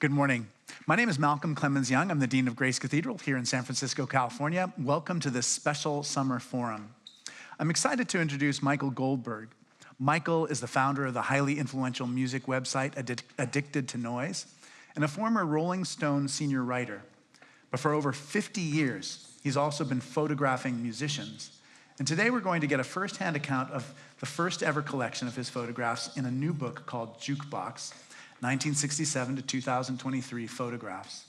Good morning. My name is Malcolm Clemens Young. I'm the Dean of Grace Cathedral here in San Francisco, California. Welcome to this special summer forum. I'm excited to introduce Michael Goldberg. Michael is the founder of the highly influential music website Addicted to Noise and a former Rolling Stone senior writer. But for over 50 years, he's also been photographing musicians. And today we're going to get a firsthand account of the first ever collection of his photographs in a new book called JUKEBOX, 1967 to 2023 photographs.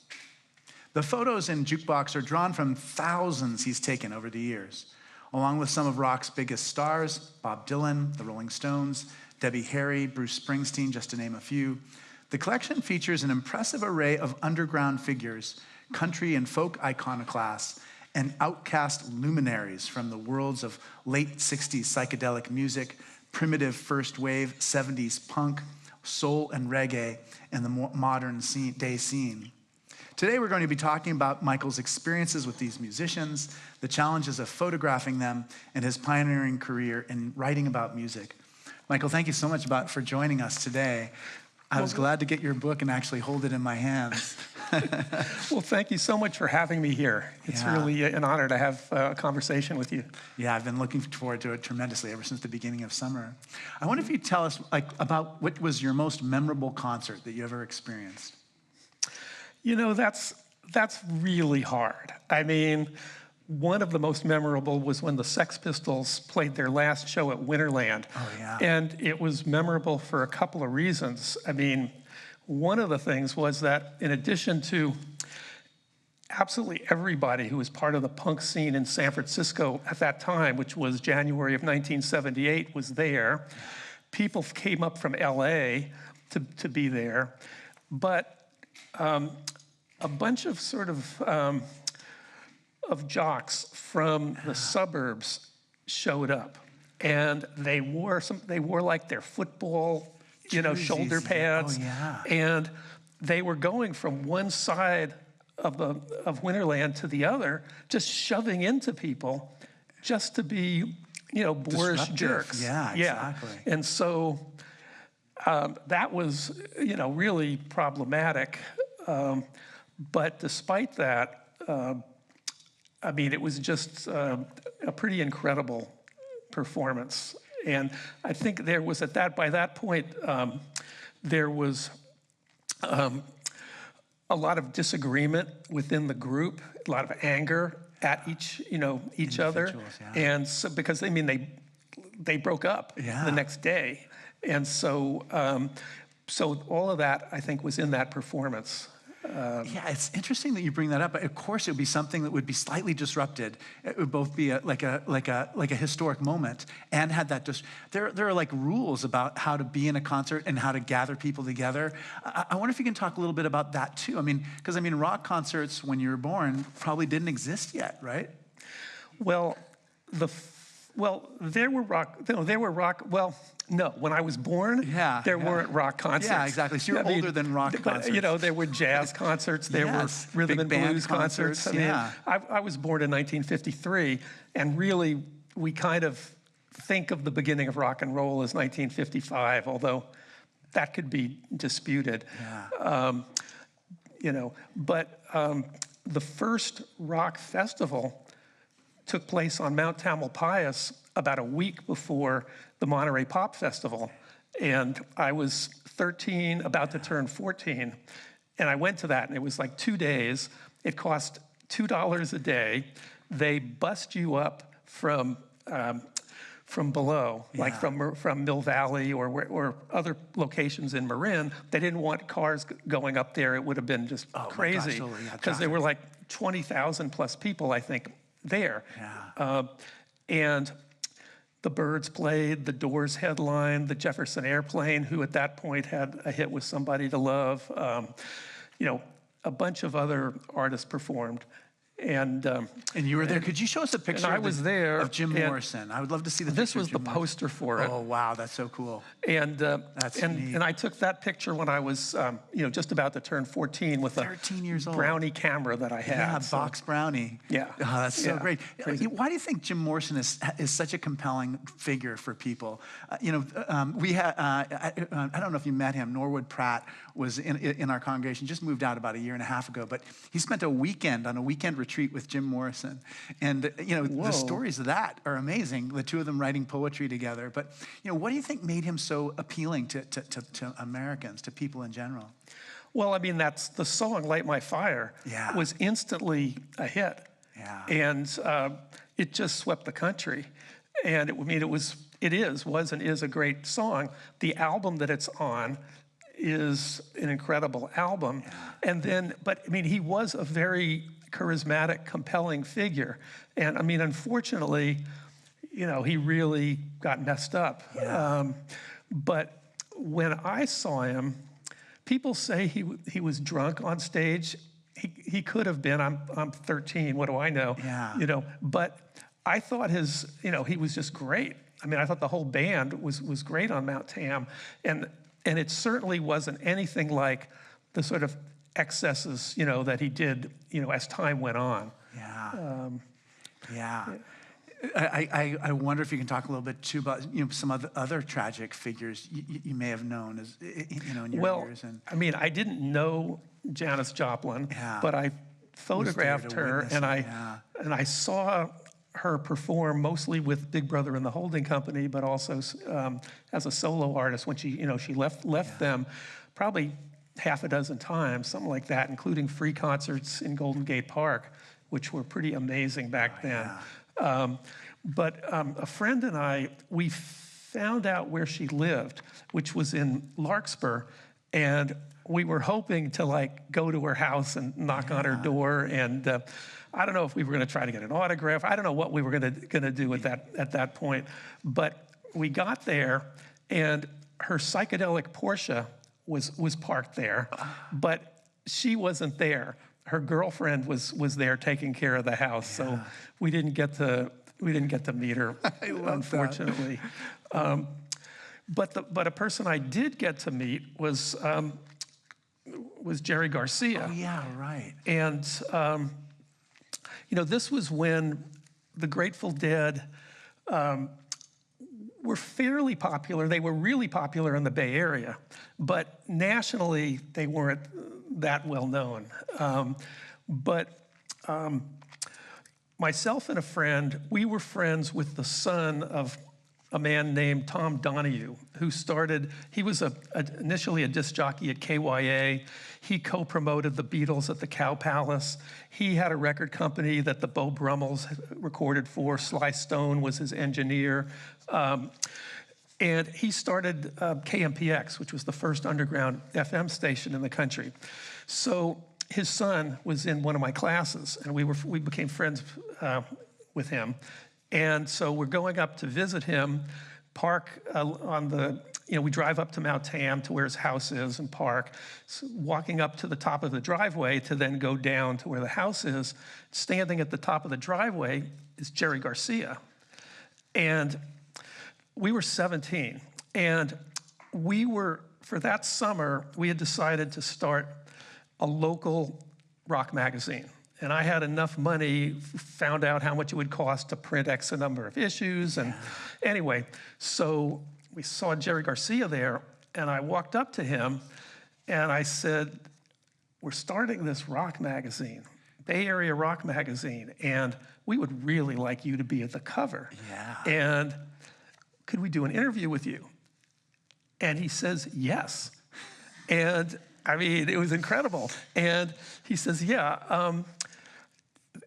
The photos in JUKEBOX are drawn from thousands he's taken over the years, along with some of rock's biggest stars, Bob Dylan, the Rolling Stones, Debbie Harry, Bruce Springsteen, just to name a few. The collection features an impressive array of underground figures, country and folk iconoclasts, and outcast luminaries from the worlds of late 60s psychedelic music, primitive first wave 70s punk, soul and reggae, and the modern day scene. Today we're going to be talking about Michael's experiences with these musicians, the challenges of photographing them, and his pioneering career in writing about music. Michael, thank you so much for joining us today. I was glad to get your book and actually hold it in my hands. Well, thank you so much for having me here. It's really an honor to have a conversation with you. Yeah, I've been looking forward to it tremendously ever since the beginning of summer. I wonder if you'd tell us about what was your most memorable concert that you ever experienced? You know, that's really hard. I mean, one of the most memorable was when the Sex Pistols played their last show at Winterland. Oh, yeah. And it was memorable for a couple of reasons. I mean, one of the things was that in addition to absolutely everybody who was part of the punk scene in San Francisco at that time, which was January of 1978, was there. People came up from LA to be there. But a bunch of sort of jocks from the suburbs showed up, and they wore like their football, shoulder pads. Oh, yeah. And they were going from one side of Winterland to the other, just shoving into people, just to be, boorish Disruptive. jerks. Yeah, exactly. And so that was, really problematic. But despite that, I mean, it was just a pretty incredible performance. And I think there was by that point, there was a lot of disagreement within the group, a lot of anger at each other. Yeah. And so, because, I mean, they broke up the next day. And so, so all of that, I think, was in that performance. Yeah, it's interesting that you bring that up. But of course, it would be something that would be slightly disrupted. It would both be like a historic moment and had that. There are like rules about how to be in a concert and how to gather people together. I wonder if you can talk a little bit about that too. I mean, because rock concerts when you were born probably didn't exist yet, right? Well, there were rock. Well, no, when I was born, there weren't rock concerts. Yeah, exactly. So you're older than rock concerts. But, there were jazz concerts, there were rhythm and blues concerts. I mean, I was born in 1953, and really, we kind of think of the beginning of rock and roll as 1955, although that could be disputed. Yeah. But the first rock festival took place on Mount Tamalpais about a week before the Monterey Pop Festival. And I was 13, about to turn 14. And I went to that, and it was like 2 days. It cost $2 a day. They bust you up from below, like from Mill Valley or other locations in Marin. They didn't want cars going up there. It would have been just crazy. Because there were like 20,000 plus people, I think, there. Yeah. And the Byrds played, the Doors headlined, the Jefferson Airplane, who at that point had a hit with Somebody to Love. A bunch of other artists performed. And you were there. Could you show us a picture I was there, of Jim Morrison? I would love to see the picture. This was the poster for it. Oh, wow, that's so cool. And That's neat. and I took that picture when I was just about to turn 14 with 13 years a old. Brownie camera that I had. Yeah, box Brownie. Yeah. Oh, that's so great. Crazy. Why do you think Jim Morrison is such a compelling figure for people? We had, I don't know if you met him, Norwood Pratt was in our congregation, just moved out about a year and a half ago, but he spent a weekend on a weekend retreat with Jim Morrison. And, the stories of that are amazing, the two of them writing poetry together. But, what do you think made him so appealing to Americans, to people in general? Well, I mean, that's the song "Light My Fire" was instantly a hit. Yeah. And it just swept the country. And it was and is a great song. The album that it's on is an incredible album. Yeah. But he was a very charismatic, compelling figure. And unfortunately, he really got messed up. Yeah. But when I saw him, people say he was drunk on stage. He could have been. I'm 13. What do I know? Yeah. But I thought he was just great. I thought the whole band was great on Mount Tam, and it certainly wasn't anything like the sort of excesses that he did as time went on. Yeah. I wonder if you can talk a little bit too about some other tragic figures you may have known as in your years. And I didn't know Janis Joplin, but I photographed her, and I saw her perform mostly with Big Brother and the Holding Company, but also as a solo artist when she left them probably half a dozen times, something like that, including free concerts in Golden Gate Park, which were pretty amazing back then. But a friend and I, we found out where she lived, which was in Larkspur, and we were hoping to go to her house and knock on her door, and I don't know if we were going to try to get an autograph. I don't know what we were going to do at that point, but we got there, and her psychedelic Porsche was parked there, but she wasn't there. Her girlfriend was there taking care of the house, so we didn't get to meet her, unfortunately. But a person I did get to meet was Jerry Garcia. Oh yeah, right. And this was when the Grateful Dead were fairly popular. They were really popular in the Bay Area, but nationally they weren't that well known. But myself and a friend, we were friends with the son of a man named Tom Donahue, who he was initially a disc jockey at KYA. He co-promoted the Beatles at the Cow Palace. He had a record company that the Beau Brummels recorded for. Sly Stone was his engineer. And he started KMPX, which was the first underground FM station in the country. So his son was in one of my classes, and we became friends with him. And so we're going up to visit him, park we drive up to Mount Tam to where his house is and park, so walking up to the top of the driveway to then go down to where the house is. Standing at the top of the driveway is Jerry Garcia. And we were 17, and for that summer, we had decided to start a local rock magazine. And I had enough money, found out how much it would cost to print X number of issues. And anyway, so we saw Jerry Garcia there, and I walked up to him, and I said, we're starting this rock magazine, Bay Area rock magazine, and we would really like you to be at the cover. Yeah. And could we do an interview with you? And he says, yes. And it was incredible. And he says,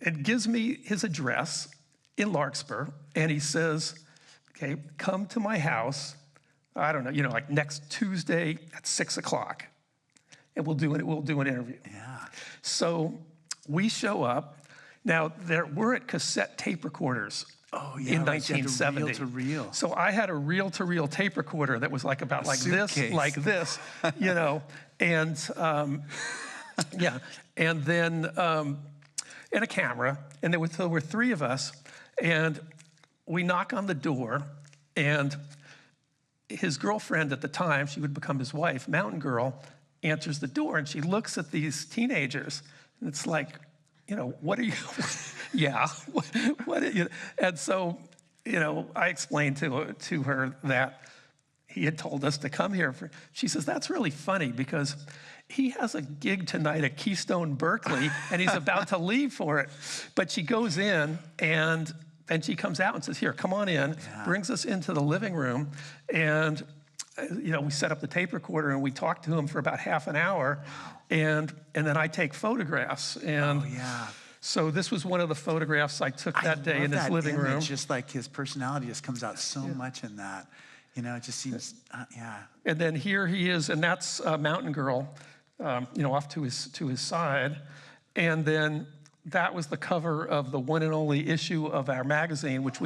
it gives me his address in Larkspur, and he says, okay, come to my house, I don't know, like next Tuesday at 6 o'clock, and we'll do an interview. Yeah. So we show up. Now, there weren't cassette tape recorders in 1970. Reel-to-reel. So I had a reel-to-reel tape recorder that was about like this, and and then and a camera, and there were three of us, and we knock on the door, and his girlfriend at the time, she would become his wife, Mountain Girl, answers the door, and she looks at these teenagers, and it's like, what are you, yeah, what are you, and so, I explained to her that he had told us to come here. She says, that's really funny because he has a gig tonight at Keystone Berkeley and he's about to leave for it. But she goes in and she comes out and says, here, come on in, brings us into the living room. And, we set up the tape recorder and we talked to him for about half an hour. And then I take photographs. And so this was one of the photographs I took that day in his living room. Just like his personality just comes out so much in that. It just seems, And then here he is, and that's Mountain Girl, off to his side. And then that was the cover of the one and only issue of our magazine, which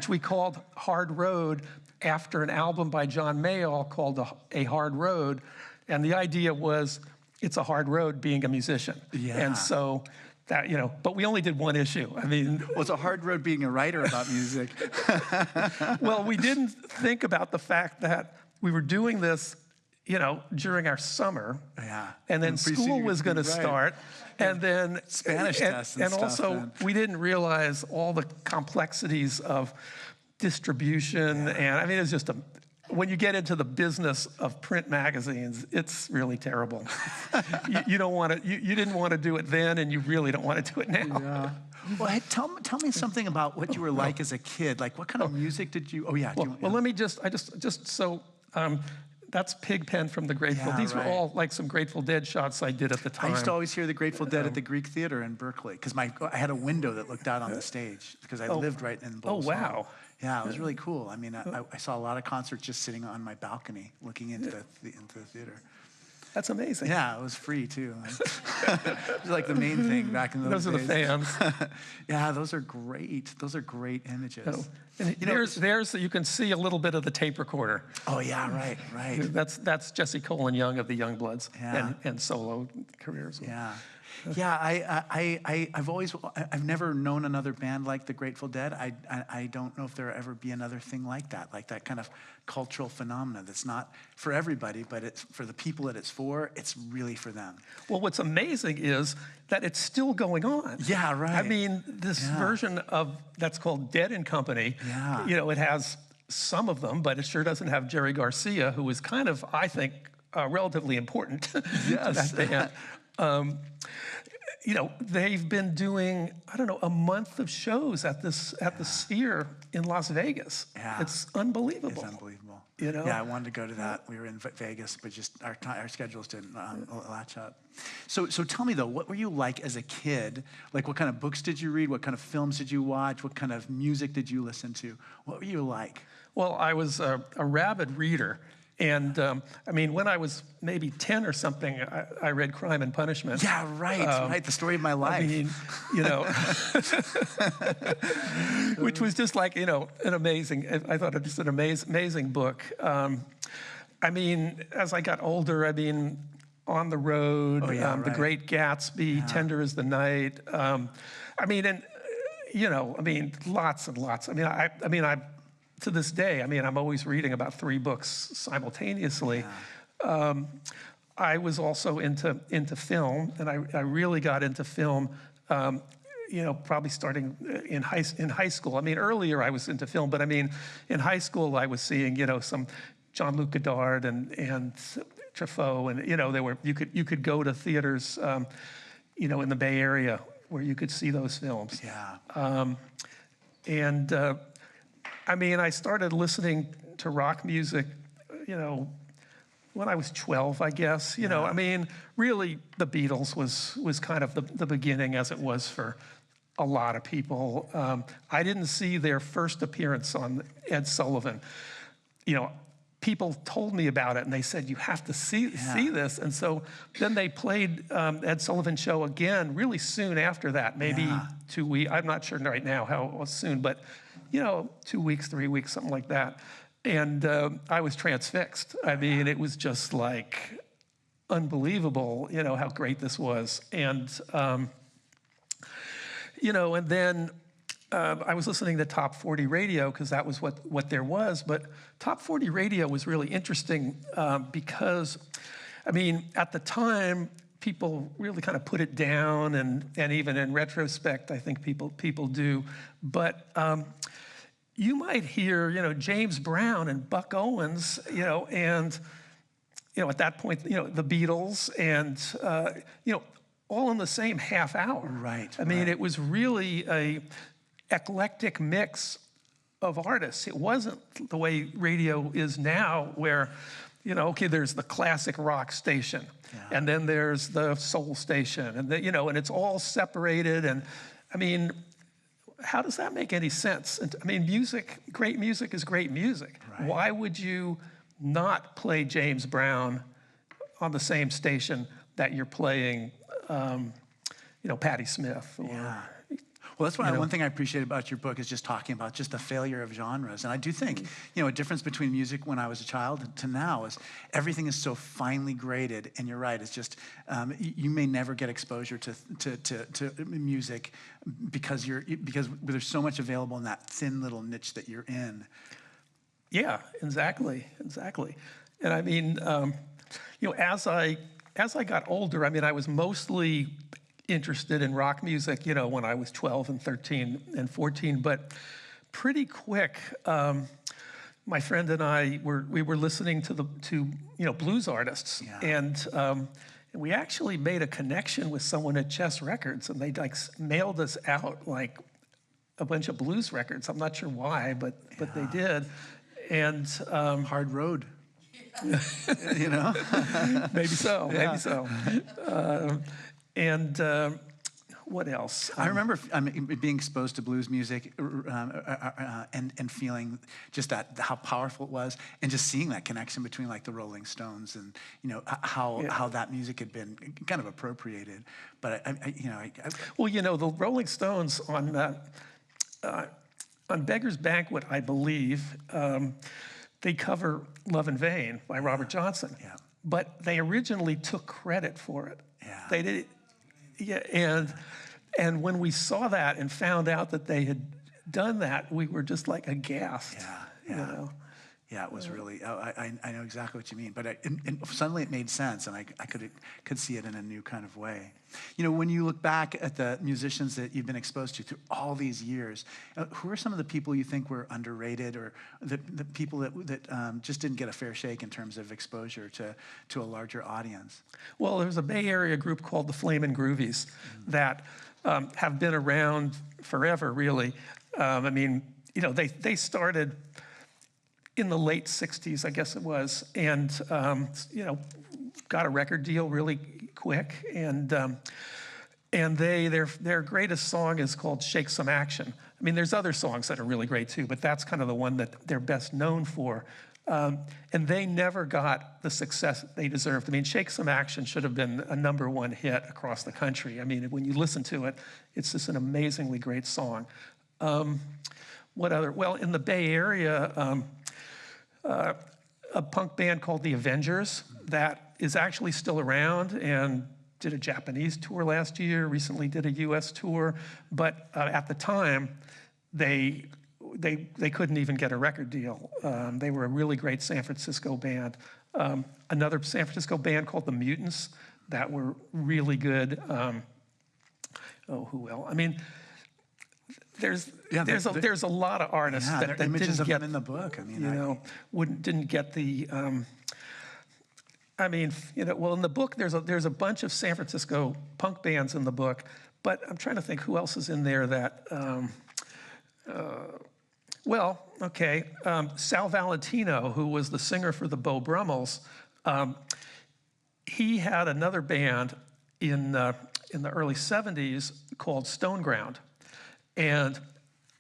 we called Hard Road, after an album by John Mayall called A Hard Road. And the idea was, it's a hard road being a musician. Yeah. And so that, but we only did one issue. I mean, well, it's a hard road being a writer about music. Well, we didn't think about the fact that we were doing this, during our summer. Yeah. And then school was going to start. And then Spanish tests and stuff. And also, we didn't realize all the complexities of distribution. And I mean, it's just when you get into the business of print magazines, it's really terrible. you don't want to. You didn't want to do it then, and you really don't want to do it now. Yeah. Well, hey, tell me something about what you were like as a kid. Like, what kind of music did you? Oh yeah. Well, let me just. So. That's Pigpen from the Grateful. These were all like some Grateful Dead shots I did at the time. I used to always hear the Grateful Dead at the Greek Theater in Berkeley because I had a window that looked out on the stage because I lived right in Bowles Hall. Wow. Yeah, it was really cool. I mean, I saw a lot of concerts just sitting on my balcony looking into the theater. That's amazing. Yeah, it was free too. It was like the main thing back in those days. Those are the fans. Yeah, those are great. Those are great images. Oh. And there's you can see a little bit of the tape recorder. Oh yeah, right. That's Jesse Colin Young of the Youngbloods and solo careers. Yeah. Yeah, I've never known another band like the Grateful Dead. I don't know if there'll ever be another thing like that kind of cultural phenomena that's not for everybody, but it's for the people that it's for, it's really for them. Well, what's amazing is that it's still going on. Yeah, right. I mean, this version of that's called Dead and Company, it has some of them, but it sure doesn't have Jerry Garcia, who was kind of, I think, relatively important to that band. They've been doing, a month of shows at the Sphere in Las Vegas. Yeah. It's unbelievable. It's unbelievable. Yeah, I wanted to go to that. We were in Vegas, but just our schedules didn't latch up. So tell me though, what were you like as a kid? Like, what kind of books did you read? What kind of films did you watch? What kind of music did you listen to? What were you like? Well, I was a rabid reader. And when I was maybe 10 or something, I read Crime and Punishment. Yeah, right. The story of my life. I mean, which was just like, an amazing, I thought it was an amazing book. As I got older, On the Road, The Great Gatsby, Tender as the Night. Lots and lots. To this day, I'm always reading about 3 books simultaneously. Yeah. I was also into film, and I really got into film, probably starting in high school. Earlier I was into film, but in high school I was seeing, some Jean-Luc Godard and Truffaut, and you could go to theaters, in the Bay Area where you could see those films. Yeah. I started listening to rock music, when I was 12, I guess. Really, the Beatles was kind of the beginning, as it was for a lot of people. I didn't see their first appearance on Ed Sullivan. People told me about it, and they said, you have to see this. And so then they played Ed Sullivan show again really soon after that, maybe 2 weeks. I'm not sure right now how soon, but 2 weeks, 3 weeks, something like that. And I was transfixed. It was just like unbelievable, how great this was. And And then I was listening to Top 40 radio because that was what there was. But Top 40 radio was really interesting because, at the time, people really kind of put it down, and even in retrospect, I think people do. But you might hear, James Brown and Buck Owens, and at that point, the Beatles, and all in the same half hour. Right. It was really a eclectic mix of artists. It wasn't the way radio is now, where okay, there's the classic rock station, and then there's the soul station, and and it's all separated. And how does that make any sense? Great music is great music. Right. Why would you not play James Brown on the same station that you're playing, Patti Smith? Or, Well, that's why one thing I appreciate about your book is just talking about just the failure of genres. And I do think, a difference between music when I was a child to now is everything is so finely graded. And you're right, it's just, you may never get exposure to music because there's so much available in that thin little niche that you're in. Yeah, exactly. And as I got older, I was mostly interested in rock music, when I was 12 and 13 and 14, but pretty quick, my friend and I we were listening to blues artists, and we actually made a connection with someone at Chess Records, and they mailed us out a bunch of blues records. I'm not sure why, but they did, and hard road. Maybe so. And what else? I remember being exposed to blues music and feeling just how powerful it was, and just seeing that connection between the Rolling Stones and how that music had been kind of appropriated. But the Rolling Stones on Beggar's Banquet, I believe, they cover "Love in Vain" by Robert Johnson. Yeah. But they originally took credit for it. Yeah. They did. Yeah, and when we saw that and found out that they had done that, we were just aghast. Yeah. Yeah, it was really. I know exactly what you mean, but and suddenly it made sense, and I could see it in a new kind of way. When you look back at the musicians that you've been exposed to through all these years, who are some of the people you think were underrated, or the people that just didn't get a fair shake in terms of exposure to a larger audience? Well, there's a Bay Area group called the Flamin' Groovies that have been around forever, really. They started in the late 60s, I guess it was, and got a record deal really quick, and their greatest song is called "Shake Some Action." There's other songs that are really great too, but that's kind of the one that they're best known for. And they never got the success they deserved. "Shake Some Action" should have been a #1 hit across the country. When you listen to it, it's just an amazingly great song. What other? Well, in the Bay Area, a punk band called the Avengers that is actually still around and did a Japanese tour last year, recently did a US tour, but at the time, they couldn't even get a record deal. They were a really great San Francisco band. Another San Francisco band called the Mutants that were really good. Who else? There's a lot of artists that images didn't of get them in the book. didn't get the. Well, in the book there's a bunch of San Francisco punk bands in the book, but I'm trying to think who else is in there that. Sal Valentino, who was the singer for the Beau Brummels, he had another band in the early '70s called Stoneground. And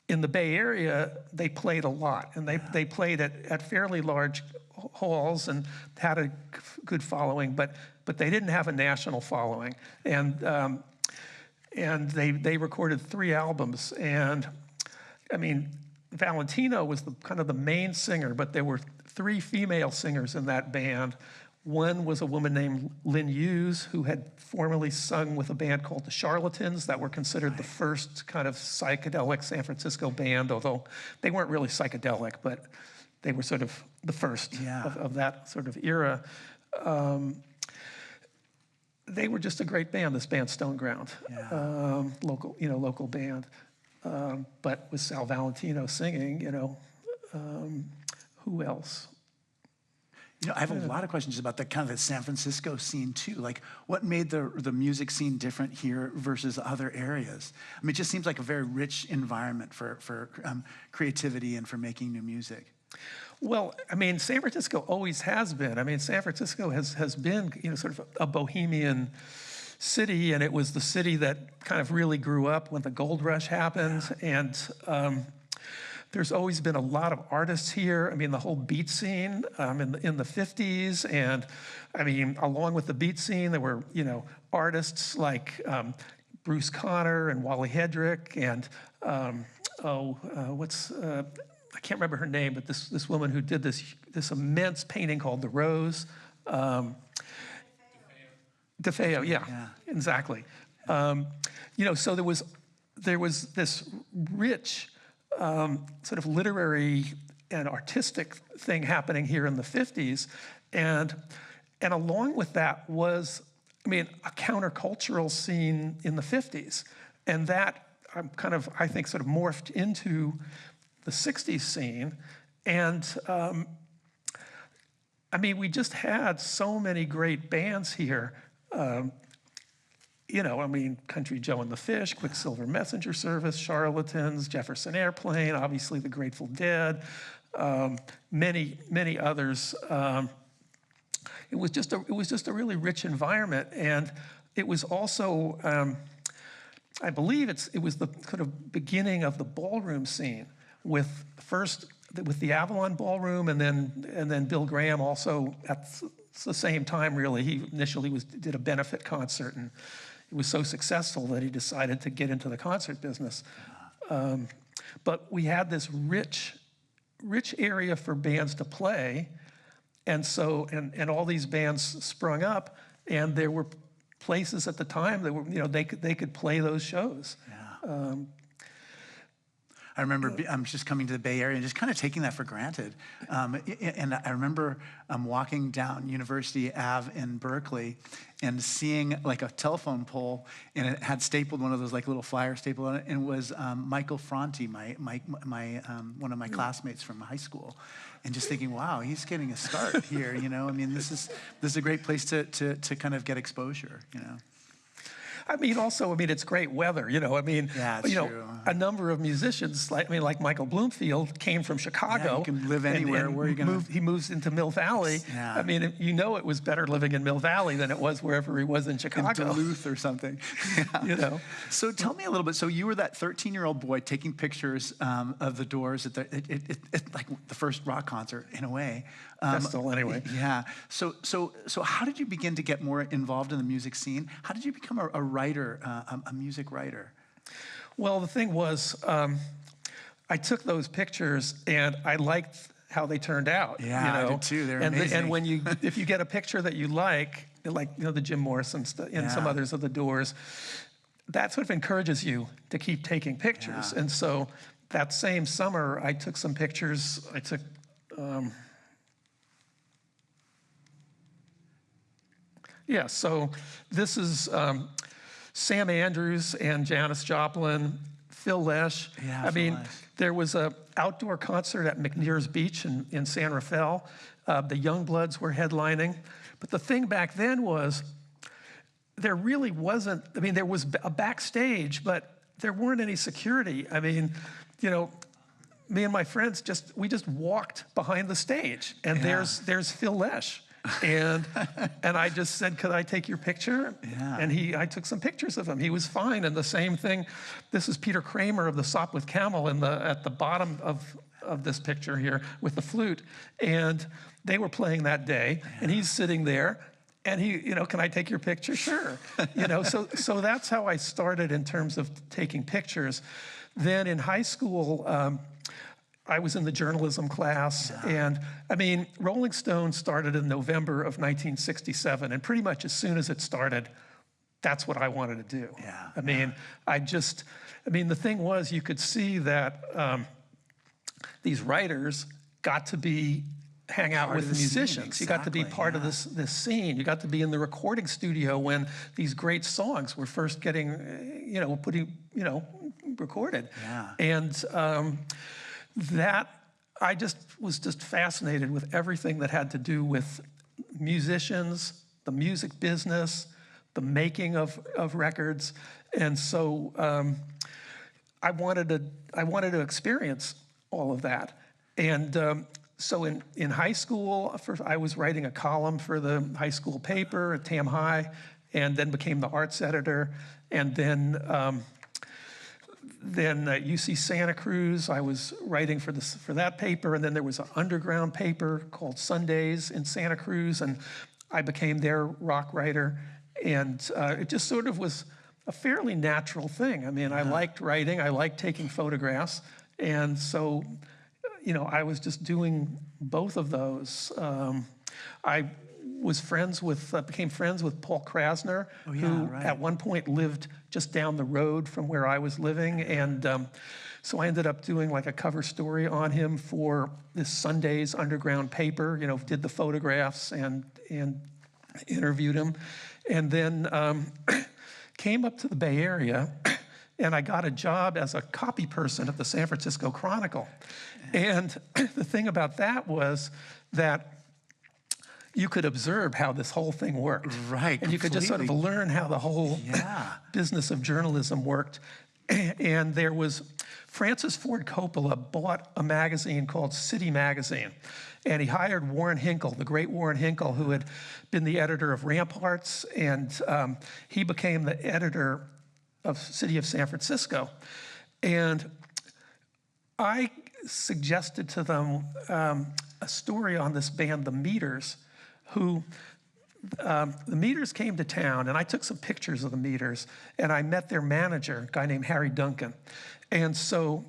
in the Bay Area, they played a lot, and they played at fairly large halls and had a good following, but they didn't have a national following. And they recorded 3 albums, and Valentino was kind of the main singer, but there were 3 female singers in that band. One was a woman named Lynn Hughes, who had formerly sung with a band called the Charlatans that were considered the first kind of psychedelic San Francisco band, although they weren't really psychedelic, but they were sort of the first of that sort of era. They were just a great band, this band Stone Ground, local band. But with Sal Valentino singing, who else? I have a lot of questions about the kind of the San Francisco scene too. Like, what made the music scene different here versus other areas? I mean, it just seems like a very rich environment for creativity and for making new music. Well, I mean, San Francisco always has been. I mean, San Francisco has been, sort of a bohemian city, and it was the city that kind of really grew up when the gold rush happened. And there's always been a lot of artists here. I mean, the whole beat scene in the 50s, and I mean, along with the beat scene, there were artists like Bruce Conner and Wally Hedrick, and I can't remember her name, but this woman who did this immense painting called The Rose. DeFeo, yeah, exactly. So there was this rich sort of literary and artistic thing happening here in the 50s, and along with that was, I mean, a countercultural scene in the 50s, and that I think sort of morphed into the 60s scene. And I mean, we just had so many great bands here. I mean, Country Joe and the Fish, Quicksilver Messenger Service, Charlatans, Jefferson Airplane, obviously the Grateful Dead, many others. It was just a really rich environment, and it was also, I believe it was the kind of beginning of the ballroom scene, with the Avalon Ballroom, and then Bill Graham also at the same time. Really, he initially did a benefit concert, and it was so successful that he decided to get into the concert business. But we had this rich area for bands to play, and so and all these bands sprung up, and there were places at the time that were they could play those shows. Yeah. I remember I'm just coming to the Bay Area and just kind of taking that for granted. And I remember walking down University Ave in Berkeley and seeing like a telephone pole, and it had stapled one of those like little flyer stapled on it, and it was Michael Franti, my one of my classmates from high school, and just thinking, wow, he's getting a start here. I mean, this is a great place to kind of get exposure. I mean, it's great weather, I mean, true. A number of musicians, like Michael Bloomfield, came from Chicago. Yeah, you can live anywhere. Where are you going to? He moves into Mill Valley. Yeah. I mean, it was better living in Mill Valley than it was wherever he was in Chicago. In Duluth or something. Yeah. So tell me a little bit. So you were that 13-year-old boy taking pictures of the Doors at like the first rock concert, in a way. Festival, anyway. Yeah. So how did you begin to get more involved in the music scene? How did you become a writer, a music writer? Well, the thing was, I took those pictures and I liked how they turned out. Yeah, I did too. They're amazing. And if you get a picture that you like the Jim Morrison and some others of the Doors, that sort of encourages you to keep taking pictures. Yeah. And so that same summer, I took some pictures. I took. So this is Sam Andrews and Janis Joplin, Phil Lesh. Yeah, I mean, there was an outdoor concert at McNear's Beach in San Rafael. The Youngbloods were headlining. But the thing back then was there really wasn't, I mean, there was a backstage, but there weren't any security. I mean, me and my friends we just walked behind the stage, and there's Phil Lesh. And I just said, could I take your picture? Yeah. And I took some pictures of him. He was fine. And the same thing, this is Peter Kramer of the Sopwith Camel at the bottom of this picture here with the flute. And they were playing that day, and he's sitting there, and he, can I take your picture? Sure. So that's how I started in terms of taking pictures. Then in high school, I was in the journalism class, and I mean, Rolling Stone started in November of 1967, and pretty much as soon as it started, that's what I wanted to do. Yeah, I mean, the thing was, you could see that these writers got to hang out with the musicians. You got to be part of this scene. You got to be in the recording studio when these great songs were first getting, recorded. Yeah. And that, I was just fascinated with everything that had to do with musicians, the music business, the making of records. And so I wanted to experience all of that. And so in high school, I was writing a column for the high school paper at Tam High, and then became the arts editor. And then at UC Santa Cruz, I was writing for that paper. And then there was an underground paper called Sundays in Santa Cruz, and I became their rock writer. And it just sort of was a fairly natural thing. I mean, I liked writing, I liked taking photographs, and so, I was just doing both of those. I became friends with Paul Krasner, who at one point lived just down the road from where I was living, and so I ended up doing like a cover story on him for this Sunday's underground paper. Did the photographs and interviewed him, and then came up to the Bay Area. And I got a job as a copy person at the San Francisco Chronicle. And the thing about that was that you could observe how this whole thing worked. Right, and you could just sort of learn how the whole business of journalism worked. And there was, Francis Ford Coppola bought a magazine called City Magazine. And he hired Warren Hinkle, the great Warren Hinkle, who had been the editor of Ramparts. And he became the editor of City of San Francisco. And I suggested to them a story on this band, the Meters, who, the Meters came to town, and I took some pictures of the Meters, and I met their manager, a guy named Harry Duncan. And so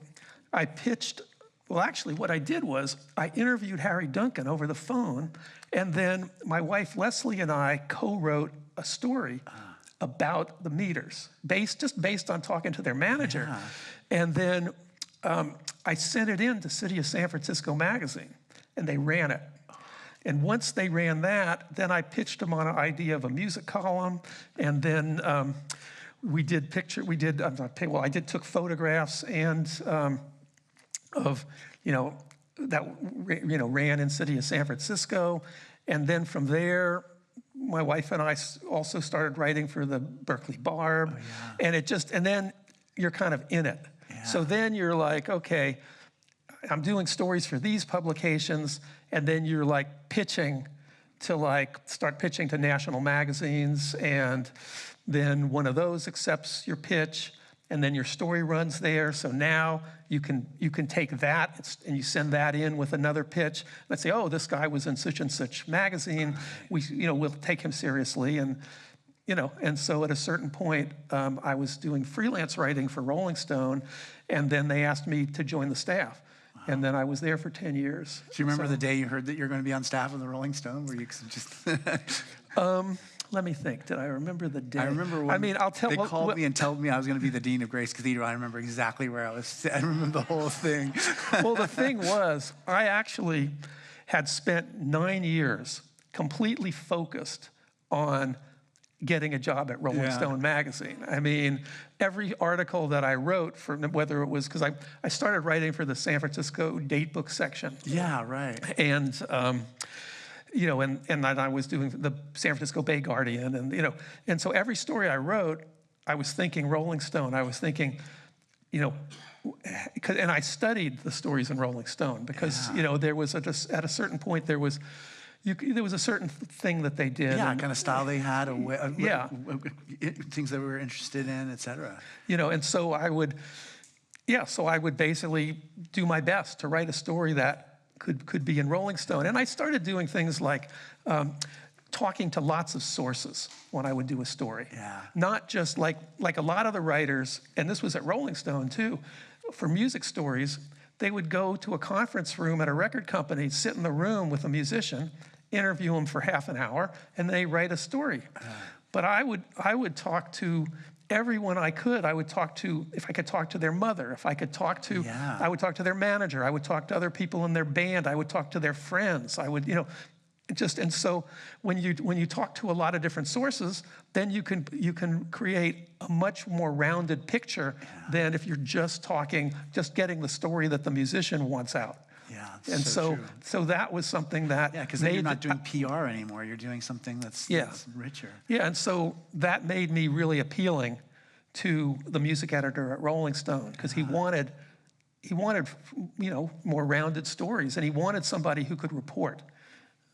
I pitched, well, actually what I did was I interviewed Harry Duncan over the phone, and then my wife Leslie and I co-wrote a story about the Meters, based on talking to their manager. And then I sent it in to City of San Francisco magazine, and they ran it. And once they ran that, then I pitched them on an idea of a music column, and then I took photographs and ran in City of San Francisco, and then from there, my wife and I also started writing for the Berkeley Barb, and then you're kind of in it. So then you're like, okay, I'm doing stories for these publications, and then you're like start pitching to national magazines, and then one of those accepts your pitch, and then your story runs there. So now you can take that and you send that in with another pitch. Let's say, oh, this guy was in such and such magazine. We'll take him seriously. And so at a certain point, I was doing freelance writing for Rolling Stone, and then they asked me to join the staff. And then I was there for 10 years. Do you remember the day you heard that you're going to be on staff of the Rolling Stone? Were you just... Let me think. Did I remember the day? I remember when they called me and told me I was going to be the dean of Grace Cathedral. I remember exactly where I was. I remember the whole thing. Well, the thing was, I actually had spent 9 years completely focused on getting a job at Rolling Stone magazine. I mean, every article that I wrote, whether it was, because I started writing for the San Francisco datebook section. Yeah, right. And and I was doing the San Francisco Bay Guardian, and so every story I wrote, I was thinking Rolling Stone. I was thinking, and I studied the stories in Rolling Stone because there was at a certain point there was a certain thing that they did. Yeah, kind of style they had, things that we were interested in, et cetera. And so I would basically do my best to write a story that could be in Rolling Stone. And I started doing things like talking to lots of sources when I would do a story. Yeah. Not just like a lot of the writers, and this was at Rolling Stone too, for music stories, they would go to a conference room at a record company, sit in the room with a musician, interview him for half an hour, and they write a story. But I would talk to everyone I could. I would talk to, if I could talk to their mother, if I could talk to, I would talk to their manager, I would talk to other people in their band, I would talk to their friends, I would, and so when you talk to a lot of different sources, then you can create a much more rounded picture than if you're just getting the story that the musician wants out. Yeah, and so that was something that because then you're not doing PR anymore. You're doing something that's richer. Yeah, and so that made me really appealing to the music editor at Rolling Stone, because he wanted more rounded stories, and he wanted somebody who could report.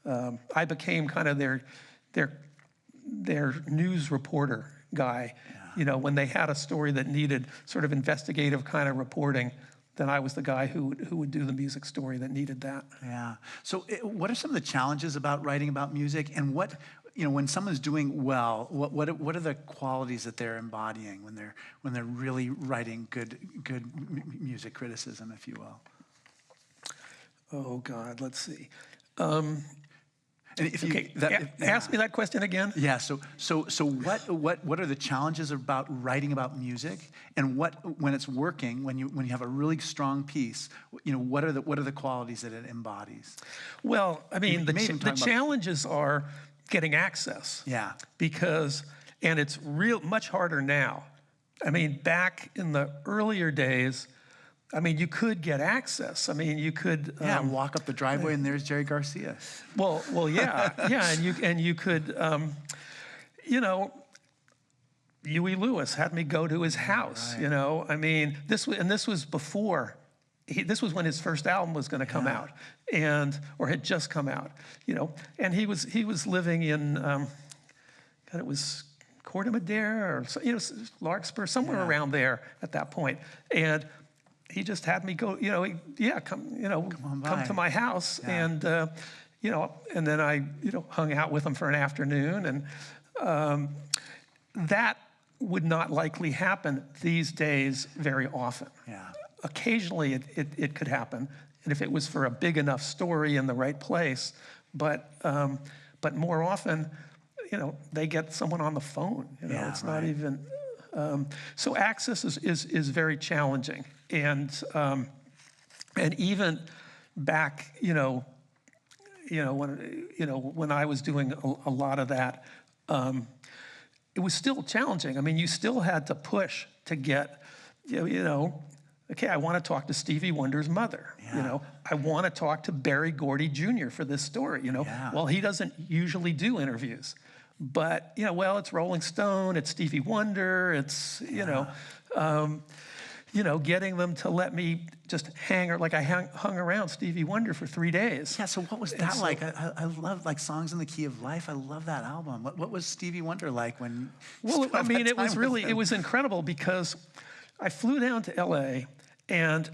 I became kind of their news reporter guy. When they had a story that needed sort of investigative kind of reporting, then I was the guy who would do the music story that needed that. Yeah. So what are some of the challenges about writing about music, and what, when someone's doing well, what are the qualities that they're embodying when they're really writing good music criticism, if you will? Oh God, let's see. And if you, ask me that question again. Yeah. So what are the challenges about writing about music, and when it's working, when you have a really strong piece, what are the qualities that it embodies? Well, I mean, the challenges are getting access. Yeah. And it's much harder now. I mean, back in the earlier days, you could get access. You could walk up the driveway and there's Jerry Garcia. Well, yeah, and you could, Huey Lewis had me go to his house. Right. This was before. This was when his first album was going to come out, or had just come out. And he was living in, it was Corte Madera or Larkspur, somewhere around there at that point, and he just had me go, come to my house, and and then I, hung out with him for an afternoon, and that would not likely happen these days very often. Yeah. Occasionally it could happen, and if it was for a big enough story in the right place, but more often, they get someone on the phone. It's not even. So access is very challenging, and even back, when I was doing a lot of that, it was still challenging. You still had to push to get, okay, I want to talk to Stevie Wonder's mother. Yeah. I want to talk to Berry Gordy Jr. for this story. Well, he doesn't usually do interviews. But, it's Rolling Stone, it's Stevie Wonder, it's, getting them to let me just I hung around Stevie Wonder for 3 days. Yeah, so what was that like? I love, Songs in the Key of Life. I love that album. What was Stevie Wonder like when... Well, it was incredible, because I flew down to LA, and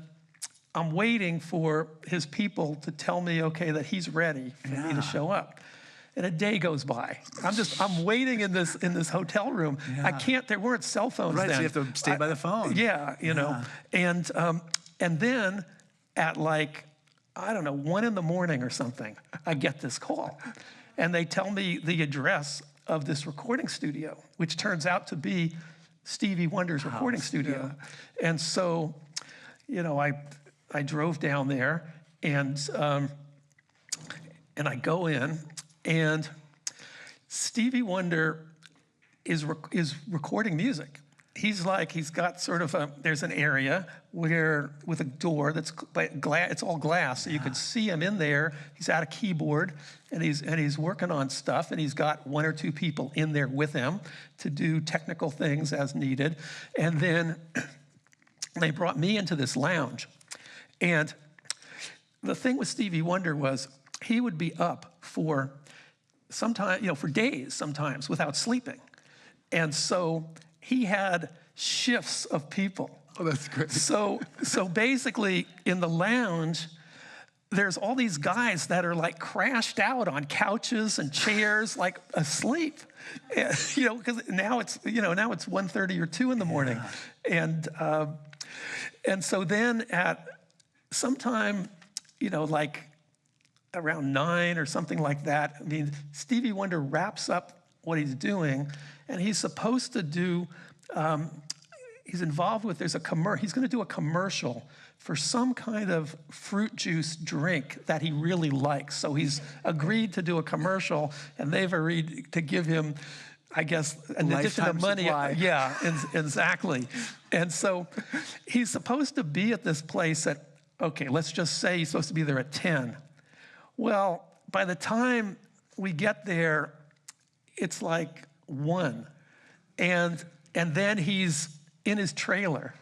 I'm waiting for his people to tell me, okay, that he's ready for me to show up. And a day goes by. I'm waiting in this hotel room. Yeah. There weren't cell phones then. So you have to stay by the phone. And then at 1 in the morning or something, I get this call. And they tell me the address of this recording studio, which turns out to be Stevie Wonder's recording studio. Yeah. And so, I drove down there, and I go in, and Stevie Wonder is recording music. He's got sort of there's an area with a door that's it's all glass, so you could see him in there. He's at a keyboard, and he's working on stuff, and he's got 1 or 2 people in there with him to do technical things as needed. And then they brought me into this lounge, and the thing with Stevie Wonder was he would be up for for days sometimes without sleeping. And so he had shifts of people. Oh, that's great. So basically in the lounge, there's all these guys that are crashed out on couches and chairs, asleep. Because now it's 1:30 or 2 in the morning. And so then at sometime, like around 9 or something like that, I mean, Stevie Wonder wraps up what he's doing, and he's supposed to do, he's involved with, he's going to do a commercial for some kind of fruit juice drink that he really likes. So he's agreed to do a commercial, and they've agreed to give him, I guess, an addition of money. Supply. Yeah, exactly. And so he's supposed to be at this place at, okay, let's just say he's supposed to be there at 10. Well, by the time we get there, it's like 1. And then he's in his trailer.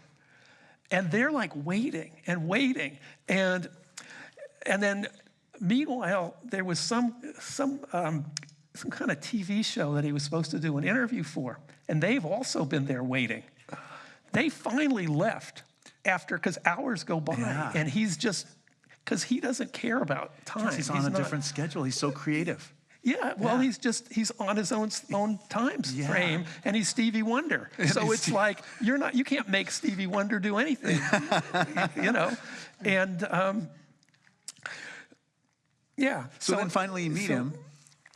And they're like waiting and waiting. And then meanwhile, there was some kind of TV show that he was supposed to do an interview for. And they've also been there waiting. They finally left because hours go by. Yeah. And he's just, because he doesn't care about time. He's on a different schedule. He's so creative. Yeah, well, he's on his own time frame, and he's Stevie Wonder. So it's like, you can't make Stevie Wonder do anything, And yeah. So then finally you meet him,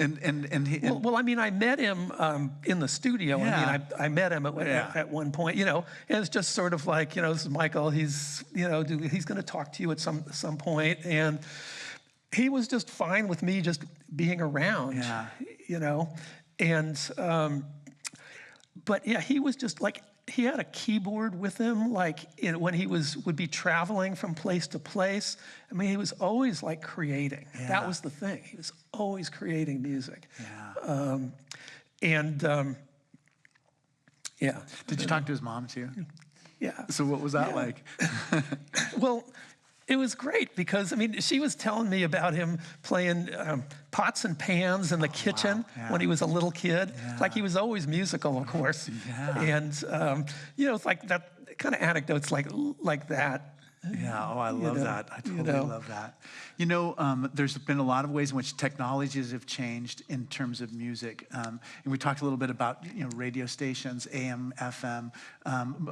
and he, well, I mean, I met him in the studio. Yeah. I mean, I met him at one point, and it's just sort of like, this is Michael. He's, he's going to talk to you at some point, and he was just fine with me just being around, and but yeah, he was just like, he had a keyboard with him, like when he would be traveling from place to place. I mean, he was always like creating. Yeah. That was the thing. He was always creating music. Yeah. Yeah. Did you talk to his mom too? Yeah. So what was that like? Well, it was great because, I mean, she was telling me about him playing pots and pans in the kitchen when he was a little kid. Yeah. Like, he was always musical, of course. Yeah. And, it's like that kind of anecdotes like that. Yeah, I love that. I totally love that. There's been a lot of ways in which technologies have changed in terms of music. And we talked a little bit about, radio stations, AM, FM,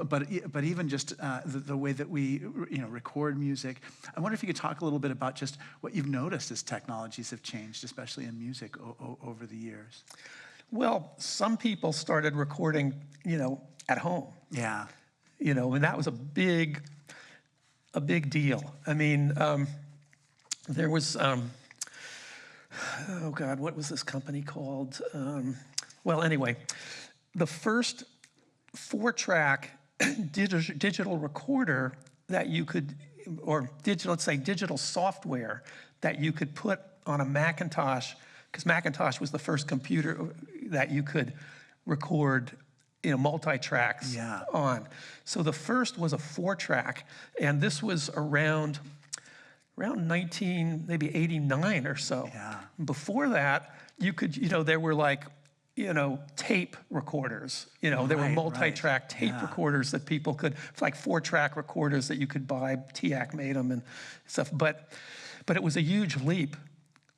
but even just the way that we, record music. I wonder if you could talk a little bit about just what you've noticed as technologies have changed, especially in music over the years. Well, some people started recording, at home. Yeah. And that was a big deal. I mean, there was, oh God, what was this company called? Well, anyway, the first 4-track digital recorder that you could, or digital software that you could put on a Macintosh, because Macintosh was the first computer that you could record multi-tracks on. So the first was a 4-track, and this was around 1989 or so. Yeah. Before that, you could, there were like, tape recorders. There were multi-track tape recorders that people could, like 4-track recorders that you could buy. TIAC made them and stuff. But it was a huge leap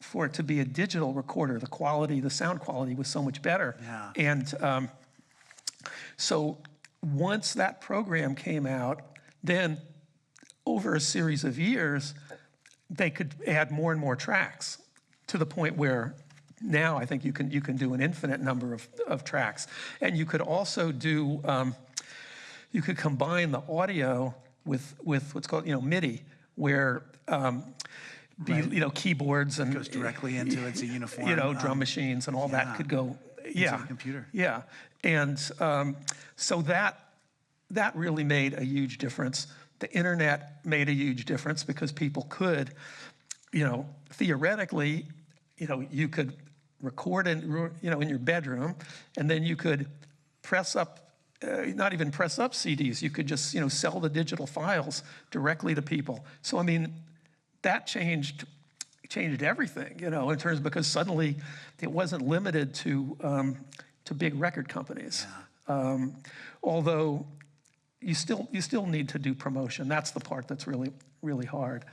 for it to be a digital recorder. The sound quality was so much better. Yeah. And so once that program came out, then over a series of years, they could add more and more tracks to the point where now I think you can do an infinite number of tracks. And you could also do, you could combine the audio with what's called, MIDI, where keyboards and goes directly into it's a uniform. Drum machines and all that could go into the computer. Yeah. And so that really made a huge difference. The internet made a huge difference because people could, theoretically, you could record in your bedroom, and then you could press up, not even press up CDs. You could just, sell the digital files directly to people. So, I mean, that changed everything, in terms, because suddenly it wasn't limited to big record companies. Yeah. Although you still need to do promotion. That's the part that's really, really hard.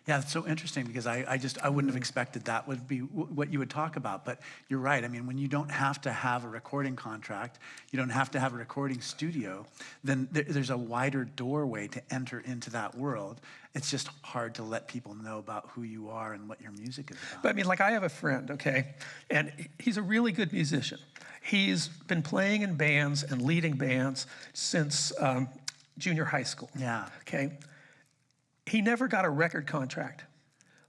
Yeah, that's so interesting because I wouldn't have expected that would be what you would talk about. But you're right. I mean, when you don't have to have a recording contract, you don't have to have a recording studio, then there's a wider doorway to enter into that world. It's just hard to let people know about who you are and what your music is about. But I mean, like I have a friend, okay, and he's a really good musician. He's been playing in bands and leading bands since junior high school. Yeah. Okay. He never got a record contract,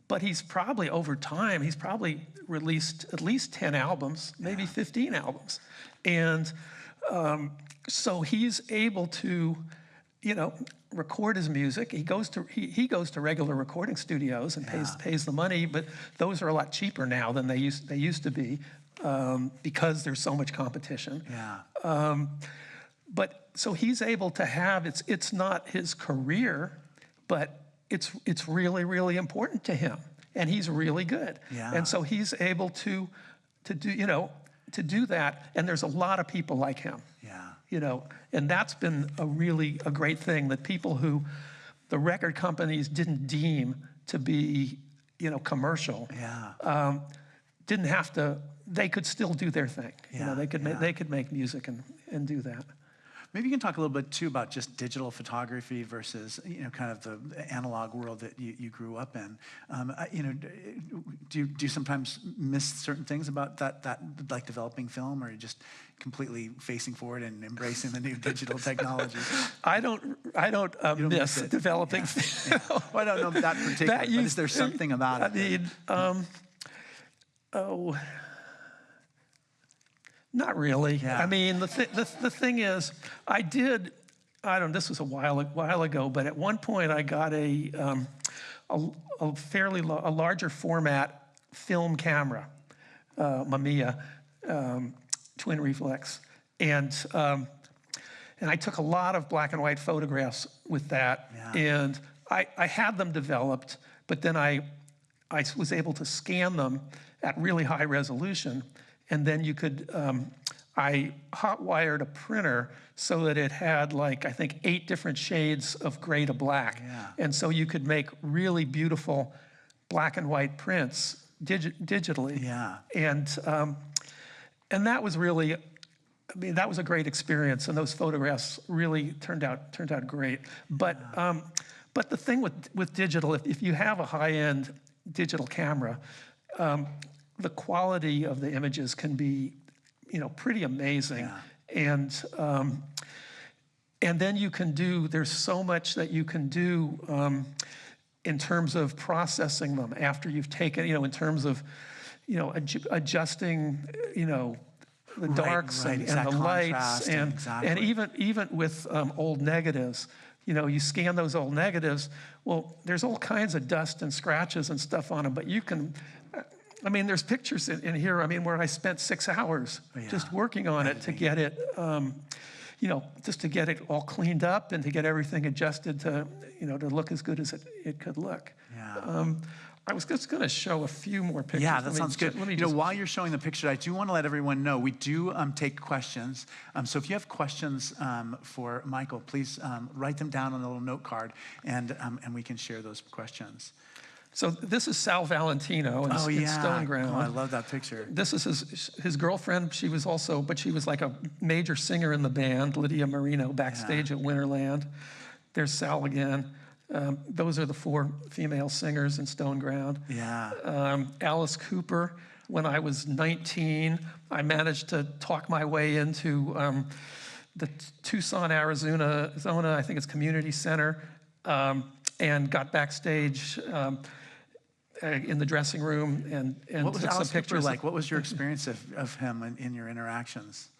but he's probably, over time, he's probably released at least 10 albums, maybe 15 albums. And so he's able to, you know, record his music. He goes to regular recording studios and pays the money, but those are a lot cheaper now than they used to be because there's so much competition. Yeah. But so he's able to have, it's not his career, but it's really, really important to him, and he's really good. Yeah. And so he's able to do, you know, to do that, and there's a lot of people like him. Yeah. You know, and that's been a great thing, that people who the record companies didn't deem to be, you know, commercial, didn't have to, they could still do their thing. You know, they could make music and do that. Maybe you can talk a little bit too about just digital photography versus, you know, kind of the analog world that you grew up in. You know, do you sometimes miss certain things about that like developing film, or are you just completely facing forward and embracing the new digital technology? I don't miss developing film. Yeah. Well, I don't know that particular, but is there something about it? I mean, not really. Yeah. I mean, the thing is, this was a while ago, but at one point I got a larger format film camera, Mamiya, twin reflex, and I took a lot of black and white photographs with that, and I had them developed, but then I was able to scan them at really high resolution. And then you could, I hot-wired a printer so that it had, like, I think 8 different shades of gray to black. Yeah. And so you could make really beautiful black and white prints digitally. Yeah. And that was really, I mean, that was a great experience. And those photographs really turned out great. But the thing with digital, if you have a high-end digital camera, the quality of the images can be, you know, pretty amazing. Yeah. And then you can do, there's so much that you can do in terms of processing them after you've taken, you know, in terms of, you know, adjusting, you know, the darks and the lights, and even with old negatives. You know, you scan those old negatives, well, there's all kinds of dust and scratches and stuff on them, but you can, I mean, there's pictures in here, I mean, where I spent 6 hours just working on it to get it, you know, just to get it all cleaned up and to get everything adjusted to, you know, to look as good as it could look. Yeah. I was just going to show a few more pictures. Yeah, that sounds good. You know, while you're showing the picture, I do want to let everyone know we do take questions. So if you have questions for Michael, please write them down on a little note card, and we can share those questions. So this is Sal Valentino in Stone Ground. Oh, I love that picture. This is his girlfriend. She was like a major singer in the band, Lydia Marino, backstage at Winterland. There's Sal again. Those are the 4 female singers in Stone Ground. Yeah. Alice Cooper. When I was 19, I managed to talk my way into the Tucson, Arizona, I think it's Community Center, and got backstage in the dressing room and what was took Alice some pictures. Cooper like? What was your experience of him in your interactions?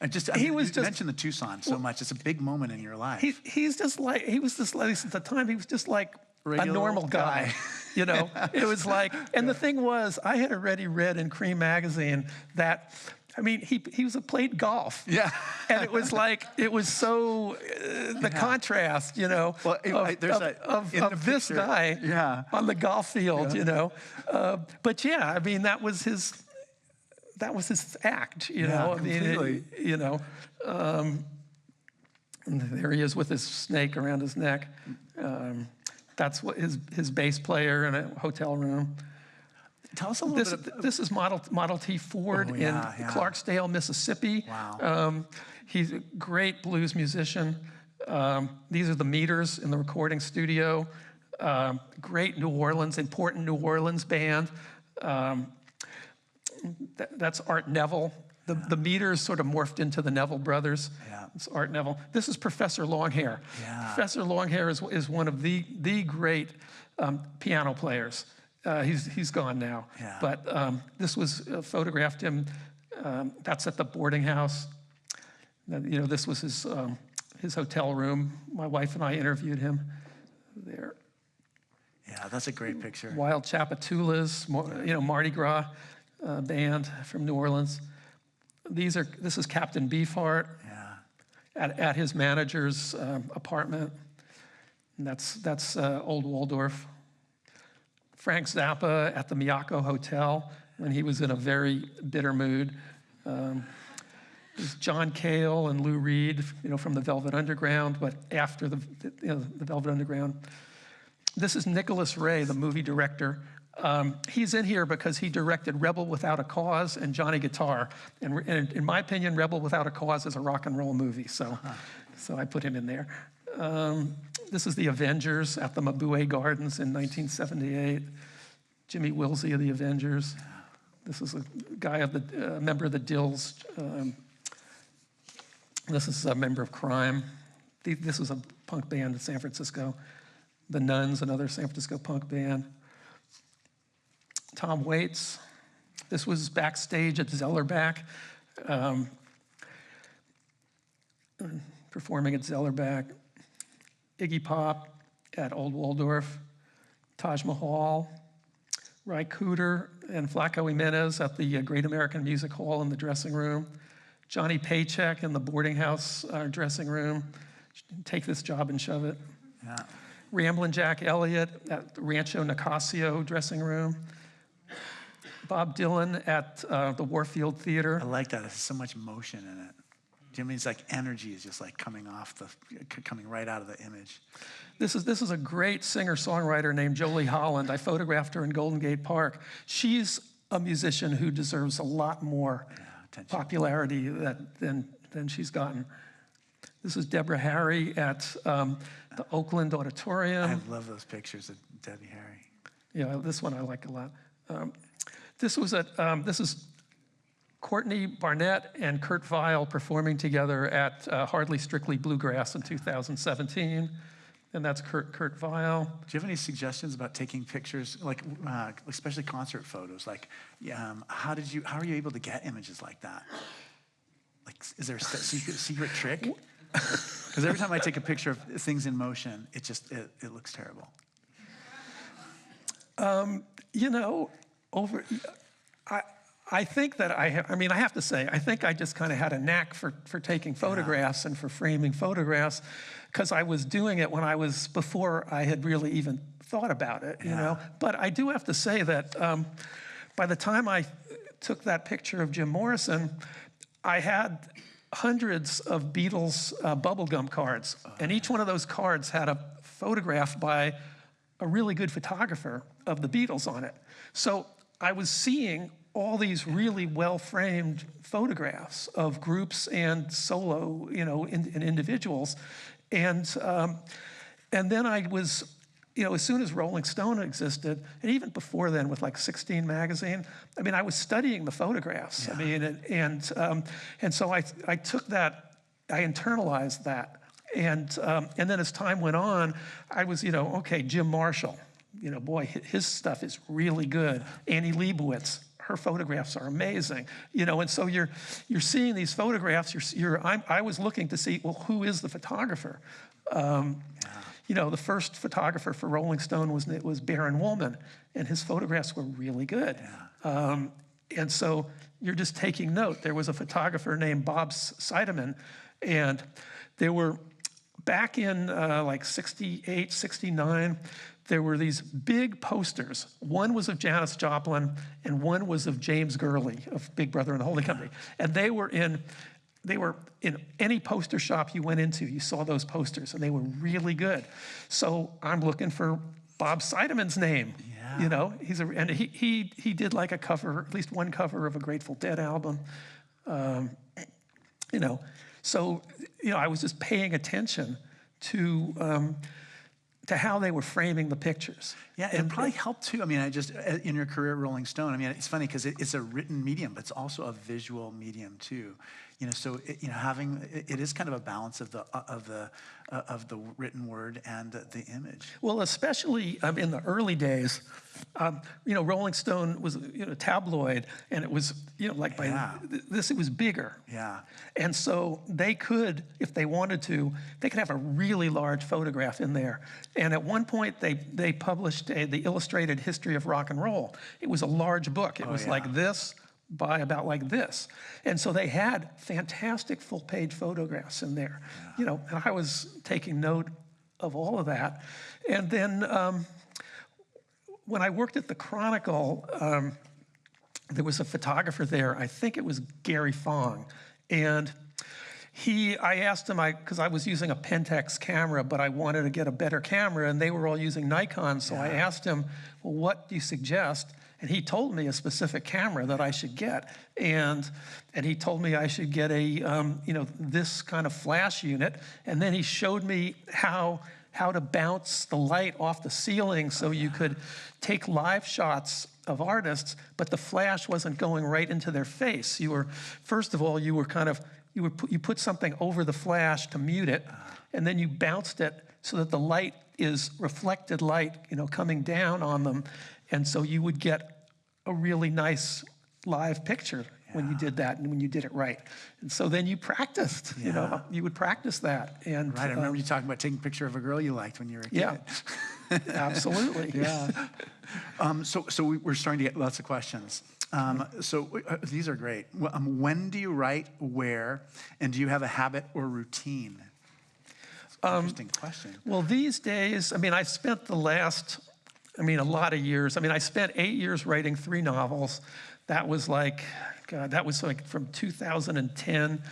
You mentioned the Tucson so much. It's a big moment in your life. He was just like, at the time, he was just like a normal guy. You know, it was like, and the thing was, I had already read in Cream magazine that, I mean, he played golf. Yeah. And it was like, it was so, the contrast, you know, of this guy on the golf field, you know. But yeah, I mean, that was his act, you know. I mean, you know, and there he is with his snake around his neck. That's what his bass player in a hotel room. Tell us a little bit. This is Model T Ford in Clarksdale, Mississippi. Wow. He's a great blues musician. These are the meters in the recording studio. Great New Orleans, important New Orleans band. That's Art Neville. The meters sort of morphed into the Neville brothers. Yeah. It's Art Neville. This is Professor Longhair. Yeah. Professor Longhair is one of the great piano players. He's gone now. Yeah. But this was photographed him. That's at the boarding house. You know, this was his hotel room. My wife and I interviewed him there. Yeah, that's a great picture. Wild Chapatulas, you know, Mardi Gras band from New Orleans. This is Captain Beefheart. Yeah. At his manager's apartment. And that's Old Waldorf. Frank Zappa at the Miyako Hotel when he was in a very bitter mood. There's John Cale and Lou Reed, you know, from the Velvet Underground, but after the Velvet Underground. This is Nicholas Ray, the movie director. He's in here because he directed Rebel Without a Cause and Johnny Guitar. And in my opinion, Rebel Without a Cause is a rock and roll movie, so I put him in there. This is the Avengers at the Mabue Gardens in 1978. Jimmy Wilsey of the Avengers. This is a guy member of the Dills. This is a member of Crime. This was a punk band in San Francisco. The Nuns, another San Francisco punk band. Tom Waits. This was backstage at Zellerbach, performing at Zellerbach. Iggy Pop at Old Waldorf. Taj Mahal. Ry Cooder and Flaco Jimenez at the Great American Music Hall in the dressing room. Johnny Paycheck in the boarding house dressing room. Take this job and shove it. Yeah. Ramblin' Jack Elliott at the Rancho Nicasio dressing room. Bob Dylan at the Warfield Theater. I like that. There's so much motion in it. Jimmy's like energy is just like coming right out of the image. This is a great singer-songwriter named Jolie Holland. I photographed her in Golden Gate Park. She's a musician who deserves a lot more popularity than she's gotten. This is Deborah Harry at the Oakland Auditorium. I love those pictures of Debbie Harry. Yeah, this one I like a lot. This is Courtney Barnett and Kurt Weill performing together at Hardly Strictly Bluegrass in 2017. And that's Kurt Weill. Do you have any suggestions about taking pictures, like especially concert photos? Like, how are you able to get images like that? Like, is there a secret trick? Because every time I take a picture of things in motion, it looks terrible. You know, I think that I have to say, I think I just kind of had a knack for taking photographs and for framing photographs, because I was doing it before I had really even thought about it, you know. But I do have to say that by the time I took that picture of Jim Morrison, I had hundreds of Beatles bubblegum cards, and each one of those cards had a photograph by a really good photographer of the Beatles on it. So I was seeing all these really well-framed photographs of groups and solo, you know, and individuals. And then I was, you know, as soon as Rolling Stone existed, and even before then with like 16 magazine, I mean, I was studying the photographs. I mean, and so I took that, I internalized that. And then as time went on, I was, you know, okay, Jim Marshall, you know, boy, his stuff is really good. Annie Leibovitz, her photographs are amazing, you know. And so you're seeing these photographs. I was looking to see, well, who is the photographer? You know, the first photographer for Rolling Stone was Baron Woolman, and his photographs were really good. And so you're just taking note. There was a photographer named Bob Seidemann, and there were, back in like 68, 69, there were these big posters. One was of Janis Joplin, and one was of James Gurley of Big Brother and the Holding Company. And they were in they were in any poster shop you went into, you saw those posters, and they were really good. So I'm looking for Bob Seideman's name. Yeah. You know, and he did like a cover, at least one cover of a Grateful Dead album. You know, so I was just paying attention to how they were framing the pictures. Yeah, and it probably helped too. I mean, in your career at Rolling Stone, I mean, it's funny because it's a written medium, but it's also a visual medium too. So it is kind of a balance of the written word and the image. Well, especially in the early days, Rolling Stone was tabloid, and it was like this, it was bigger. Yeah. And so they could, if they wanted to, they could have a really large photograph in there. And at one point, they published the Illustrated History of Rock and Roll. It was a large book. It was like this by about like this. And so they had fantastic full-page photographs in there. And I was taking note of all of that. And then when I worked at the Chronicle, there was a photographer there. I think it was Gary Fong. And I asked him, because I was using a Pentax camera, but I wanted to get a better camera, and they were all using Nikon. So I asked him, well, what do you suggest? And he told me a specific camera that I should get. And he told me I should get this kind of flash unit. And then he showed me how to bounce the light off the ceiling so you could take live shots of artists, but the flash wasn't going right into their face. First of all, you put something over the flash to mute it, and then you bounced it so that the light is reflected light, coming down on them. And so you would get a really nice live picture when you did that and when you did it right. And so then you practiced, you would practice that. And right, I remember you talking about taking a picture of a girl you liked when you were a kid. Yeah, absolutely. Yeah. So we're starting to get lots of questions. These are great. When do you write, where, and do you have a habit or routine? Interesting question. Well, these days, I spent a lot of years. I spent 8 years writing 3 novels. That was like from 2010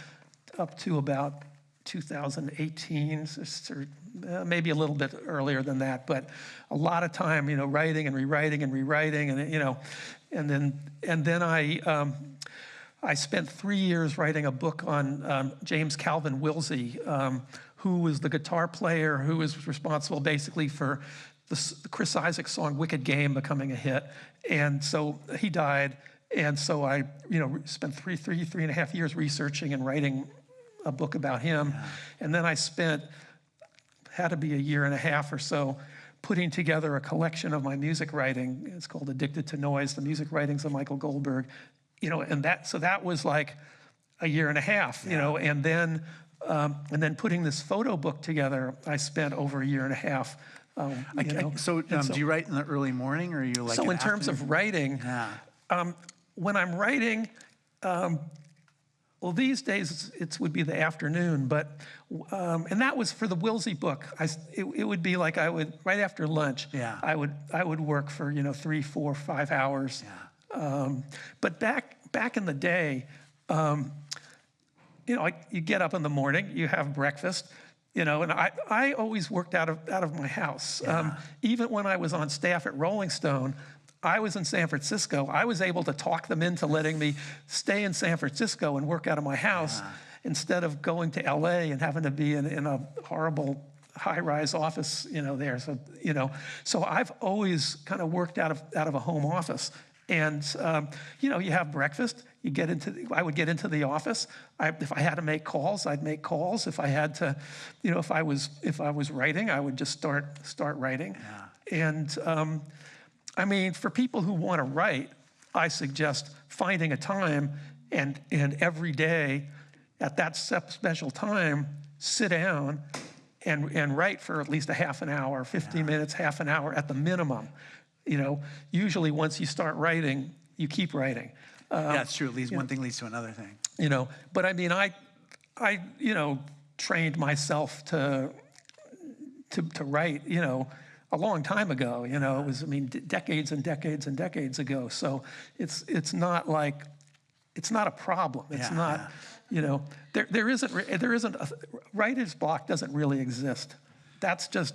up to about 2018, or maybe a little bit earlier than that. But a lot of time, writing and rewriting and rewriting, and then I spent 3 years writing a book on James Calvin Wilsey, who was the guitar player who was responsible basically for the Chris Isaak song "Wicked Game" becoming a hit. And so he died. And so I, spent three and a half years researching and writing a book about him. Yeah. And then I had to be a year and a half or so putting together a collection of my music writing. It's called Addicted to Noise, the music writings of Michael Goldberg. And that was like a year and a half, and then putting this photo book together, I spent over a year and a half. So do you write in the early morning, or are you like? So in terms of writing, when I'm writing, well, these days it would be the afternoon, but and that was for the Wilsey book. It would be like right after lunch. Yeah. I would work for 3, 4, 5 hours. Yeah. But back in the day, you get up in the morning, you have breakfast. And I always worked out of my house. Yeah. Even when I was on staff at Rolling Stone, I was in San Francisco. I was able to talk them into letting me stay in San Francisco and work out of my house instead of going to LA and having to be in a horrible high-rise office, there. So I've always kind of worked out of a home office. And you have breakfast. I would get into the office. If I had to make calls, I'd make calls. If I had to, if I was writing, I would just start writing. Yeah. And for people who want to write, I suggest finding a time and every day at that special time, sit down and write for at least a half an hour, 15 minutes, half an hour at the minimum. Usually once you start writing, you keep writing. Yeah, it's true. At least one thing leads to another thing. But I trained myself to write, a long time ago. It was, decades and decades and decades ago. So it's not like, it's not a problem. It's Yeah, not, yeah. you know, there isn't writer's block doesn't really exist. That's just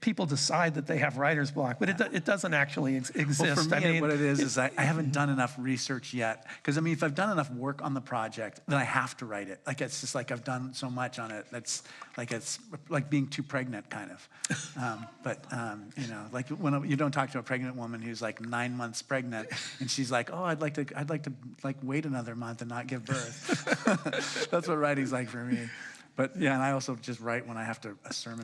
people decide that they have writer's block, but it doesn't actually exist. Well, for me, I mean, what it is I haven't done enough research yet. Because, I mean, if I've done enough work on the project, then I have to write it. Like, it's just like I've done so much on it. It's like being too pregnant, kind of. You know, like when you don't talk to a pregnant woman who's like 9 months pregnant, and she's like, oh, I'd like to like wait another month and not give birth. That's what writing's like for me. But yeah, and I also just write when I have to a sermon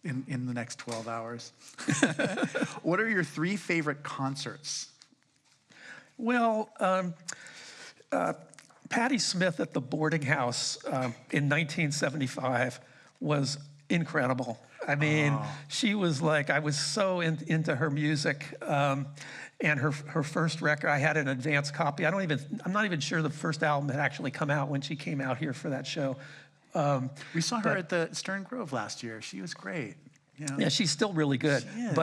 in the next 12 hours. What are your 3 favorite concerts? well, Patti Smith at the boarding house in 1975 was incredible. I mean, she was like, I was so into her music. And her first record, I had an advance copy. I'm not even sure the first album had actually come out when she came out here for that show. We saw her at the Stern Grove last year. She was great. You know? Yeah, she's still really good. She is.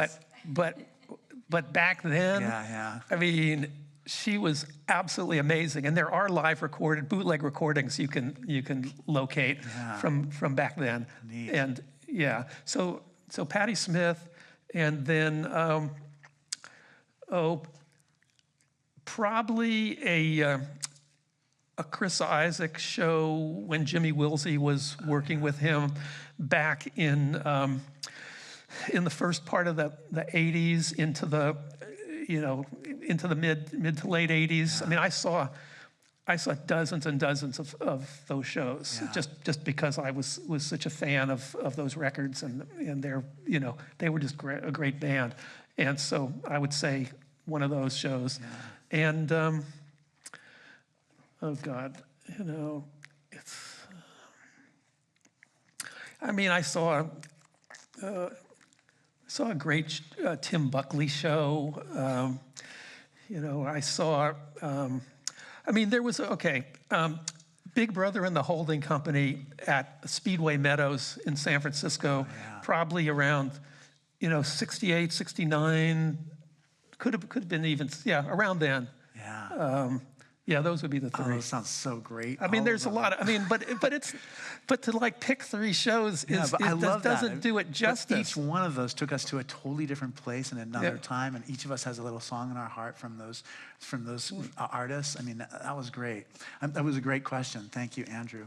But back then, Yeah. I mean, she was absolutely amazing. And there are bootleg recordings you can locate from back then. Neat. And yeah, so Patti Smith, and then probably a Chris Isaak show when Jimmy Wilsey was working with him back in the first part of the 80s into the mid to late 80s. Yeah. I mean, I saw dozens and dozens of those shows just because I was such a fan of those records, and they were just a great band. And so I would say one of those shows. Yeah. And oh God, it's. I mean, I saw a great Tim Buckley show. I saw. I mean, there was Big Brother and the Holding Company at Speedway Meadows in San Francisco, probably around 68, 69. Could have been even around then. Yeah. Those would be the 3. Oh, that sounds so great. I mean, there's a lot. But to like pick 3 shows doesn't do it justice. But each one of those took us to a totally different place and another time, and each of us has a little song in our heart from those artists. I mean, that was great. That was a great question. Thank you, Andrew.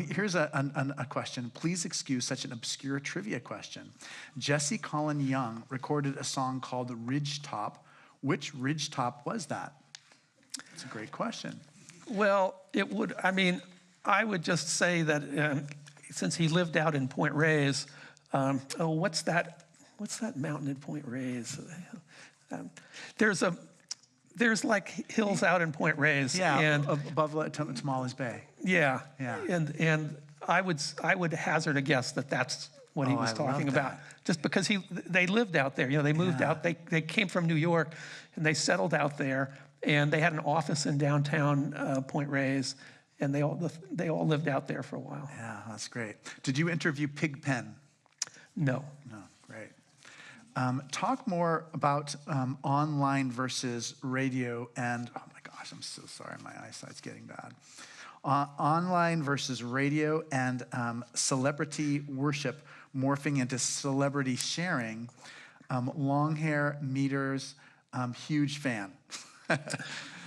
Here's a question. Please excuse such an obscure trivia question. Jesse Colin Young recorded a song called Ridgetop. Which Ridgetop was that? It's a great question. Well, I would just say that since he lived out in Point Reyes, what's that mountain in Point Reyes? There's like hills out in Point Reyes. Yeah, and above Tamales Bay. Yeah. Yeah. And I would hazard a guess that that's what he was talking about. Just because they lived out there. They moved out. They came from New York, and they settled out there. And they had an office in downtown Point Reyes, and they all lived out there for a while. Yeah, that's great. Did you interview Pigpen? No. No, great. Talk more about online versus radio and, oh my gosh, I'm so sorry, my eyesight's getting bad. Online versus radio and celebrity worship morphing into celebrity sharing. Long hair, meters, huge fan.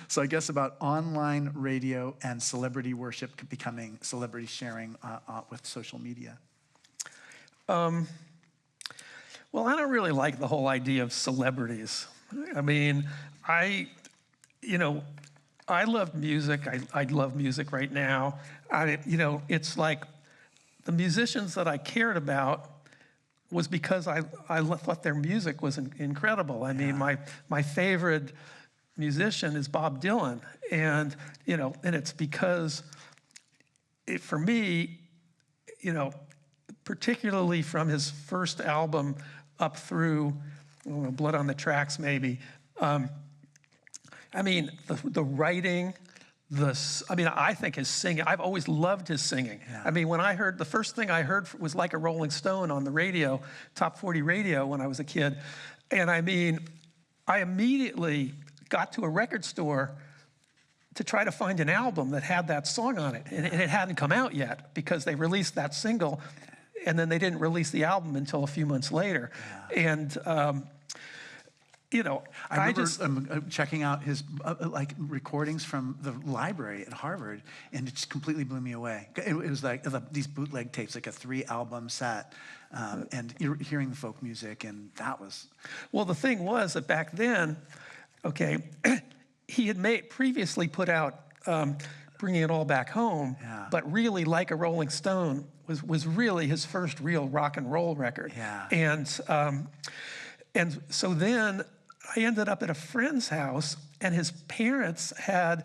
So I guess about online radio and celebrity worship becoming celebrity sharing with social media. Well, I don't really like the whole idea of celebrities. I mean, I love music. I love music right now. It's like the musicians that I cared about was because I thought their music was incredible. I mean, my favorite musician is Bob Dylan, and it's because for me, particularly from his first album up through Blood on the Tracks, maybe. I mean, the writing, I think his singing. I've always loved his singing. Yeah. I mean, when I heard the first thing I heard was Like a Rolling Stone on the radio, Top 40 radio when I was a kid, and I mean, I immediately got to a record store to try to find an album that had that song on it. And it hadn't come out yet because they released that single and then they didn't release the album until a few months later. Yeah. And, you know, I remember checking out his like recordings from the library at Harvard, and it just completely blew me away. It was like these bootleg tapes, like a 3-album set, and you're hearing the folk music, and that was... Well, the thing was that back then, okay, he had previously put out Bringing It All Back Home, but really Like a Rolling Stone was really his first real rock and roll record. Yeah. And so then I ended up at a friend's house, and his parents had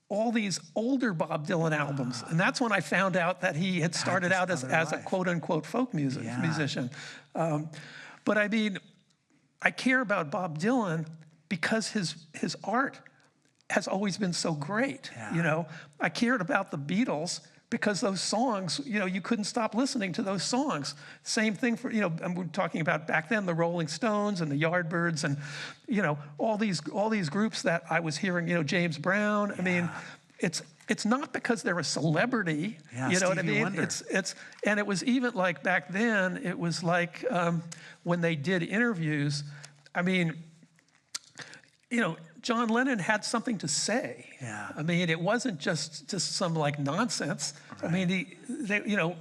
all these older Bob Dylan albums. And that's when I found out that he had started out as a quote-unquote folk musician. But I mean, I care about Bob Dylan because his art has always been so great, you know? I cared about the Beatles because those songs, you know, you couldn't stop listening to those songs. Same thing for, you know, and we're talking about back then, the Rolling Stones and the Yardbirds and, you know, all these groups that I was hearing, you know, James Brown. I mean, it's not because they're a celebrity, you know what I mean? Wonder. And it was even like back then, it was like when they did interviews, I mean, you know, John Lennon had something to say. Yeah. I mean, it wasn't just some like nonsense. Right. I mean, you know,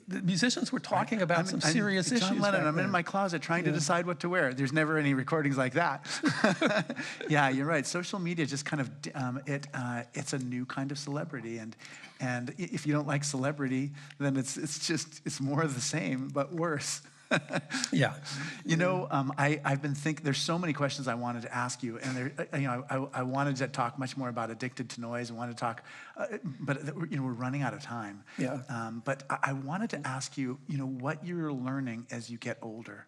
the musicians were talking about some serious issues. John Lennon, I'm in my closet trying to decide what to wear. There's never any recordings like that. Yeah, you're right. Social media just kind of, it's a new kind of celebrity. And if you don't like celebrity, then it's more of the same, but worse. Yeah. You know, I've been thinking, there's so many questions I wanted to ask you, and you know, I wanted to talk much more about Addicted to Noise. I wanted to talk, but you know, we're running out of time. Yeah. But I wanted to ask you, you know, what you're learning as you get older.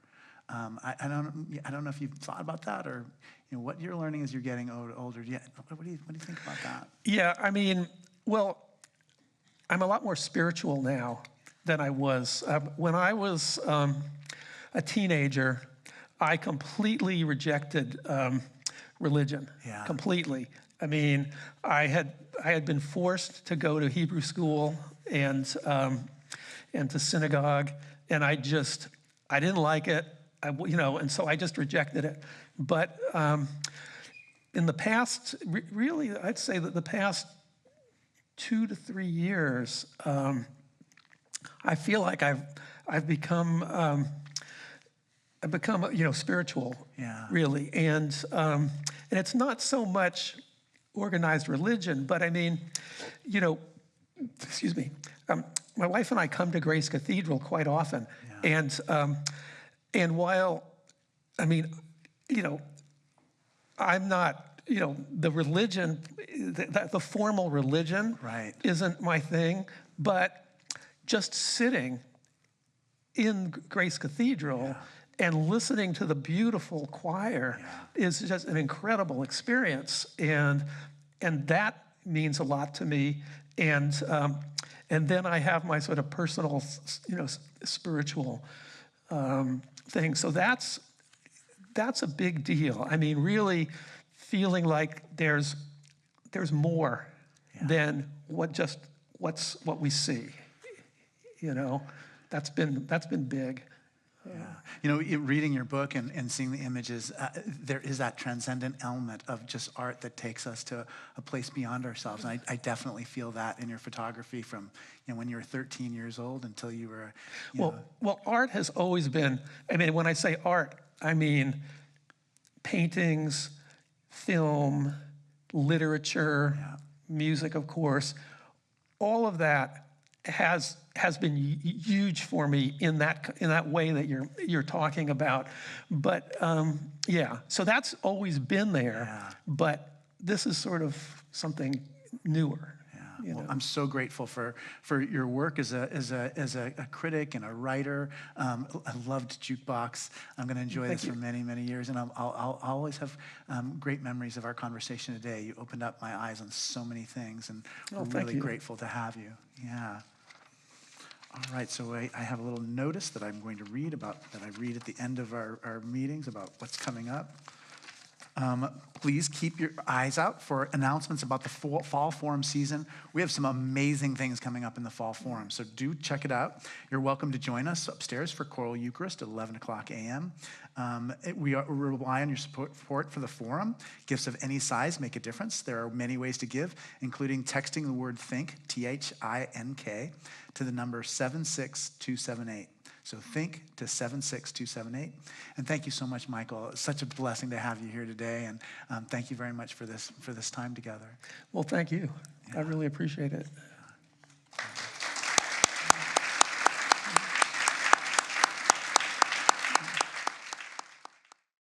I don't know if you've thought about that, or you know, what you're learning as you're getting older. Yeah. What do you think about that? Yeah. I mean, well, I'm a lot more spiritual now than I was. When I was a teenager, I completely rejected religion, completely. I mean, I had been forced to go to Hebrew school and to synagogue, and I didn't like it, you know, and so I just rejected it. But in the past, really, I'd say that the past 2 to 3 years, I feel like I've become you know, spiritual, really, and it's not so much organized religion, but I mean, you know, excuse me, my wife and I come to Grace Cathedral quite often, and while, I mean, you know, I'm not, you know, the religion, the formal religion isn't my thing, but just sitting in Grace Cathedral and listening to the beautiful choir is just an incredible experience, and that means a lot to me. And then I have my sort of personal, you know, spiritual thing. So that's a big deal. I mean, really feeling like there's more than what we see. You know, that's been big. Yeah. You know, reading your book and seeing the images, there is that transcendent element of just art that takes us to a place beyond ourselves. And I definitely feel that in your photography from, you know, when you were 13 years old until you were, Well, art has always been, I mean, when I say art, I mean paintings, film, literature, music, of course. All of that has been huge for me in that way that you're talking about. But so that's always been there. But this is sort of something newer. Well, I'm so grateful for your work as a critic and a writer. I loved JUKEBOX. I'm going to enjoy this for many, many years, and I'll always have great memories of our conversation today. You opened up my eyes on so many things, and we're really grateful to have you. Yeah. All right, so I have a little notice that I'm going to read that I read at the end of our meetings about what's coming up. Please keep your eyes out for announcements about the Fall Forum season. We have some amazing things coming up in the Fall Forum, so do check it out. You're welcome to join us upstairs for Choral Eucharist at 11 o'clock a.m. We rely on your support for the forum. Gifts of any size make a difference. There are many ways to give, including texting the word THINK, T-H-I-N-K, to the number 76278. So think to 76278. And thank you so much, Michael. It's such a blessing to have you here today. And thank you very much for this time together. Well, thank you. I really appreciate it.